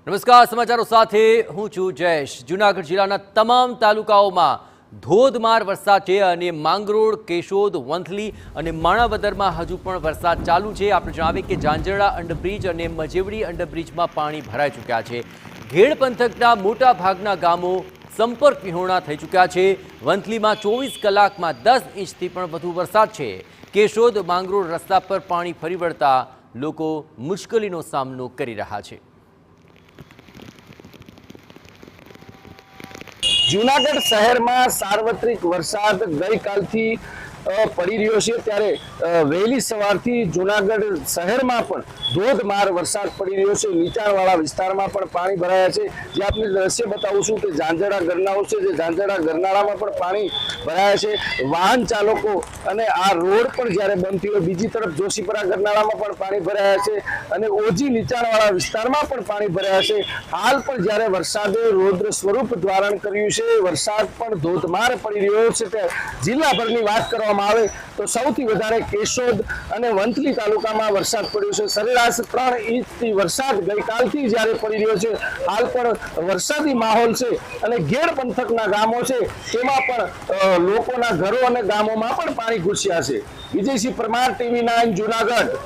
નમસ્કાર, સમાચારો સાથે હું છું જયેશ। જૂનાગઢ જિલ્લાના તમામ તાલુકાઓમાં ધોધમાર વરસાદ છે અને માંગરોળ, કેશોદ, વંથલી અને માણાવદરમાં હજુ પણ વરસાદ ચાલુ છે। આપણે જણાવીએ કે ઝાંઝરડા અંડરબ્રિજ અને મજેવડી અંડરબ્રિજમાં પાણી ભરાઈ ચૂક્યા છે। ઘેડ પંથકના મોટા ભાગના ગામો સંપર્ક વિહોણા થઈ ચૂક્યા છે। વંથલીમાં 24 કલાકમાં 10 ઇંચથી પણ વધુ વરસાદ છે। કેશોદ માંગરોળ રસ્તા પર પાણી ફરી વળતા લોકો મુશ્કેલીનો સામનો કરી રહ્યા છે। જૂનાગઢ શહેરમાં સાર્વત્રિક વરસાદ ગઈકાલથી પડી રહ્યો છે, ત્યારે વહેલી સવારથી જૂનાગઢ શહેરમાં પણ ધોધમાર વરસાદ પડી રહ્યો છે। નીચાણવાળા વિસ્તારમાં પણ પાણી ભરાયા છે। જે આપને દ્રશ્ય બતાવું છું કે ઝાંઝરડા ગરનાળો છે, જે ઝાંઝરડા ગરનાળામાં પણ પાણી ભરાયા છે। વાહન ચાલકો અને આ રોડ પણ જ્યારે બંધ થયો, બીજી તરફ જોશીપરા ગરનાળામાં પણ પાણી ભરાયા છે અને ઓજી નીચાણવાળા વિસ્તારમાં પણ પાણી ભરાયા છે। હાલ પણ જ્યારે વરસાદે રૌદ્ર સ્વરૂપ ધારણ કર્યું છે, વરસાદ પણ ધોધમાર પડી રહ્યો છે, ત્યારે જિલ્લાભરની વાત કરવામાં આવે તો સૌથી વધારે કેશોદ અને વંથલી તાલુકામાં વરસાદ પડ્યો છે। સરેરાશ 3 ઇંચથી વરસાદ ગઈકાલથી જ્યારે પડી રહ્યો છે। હાલ પણ વરસાદી માહોલ છે અને ઘેડ પંથકના ગામો છે તેમાં પણ લોકોના ઘરો અને ગામોમાં પણ પાણી ઘૂસ્યા છે। વિજયસિંહ પરમાર, TV9 જૂનાગઢ।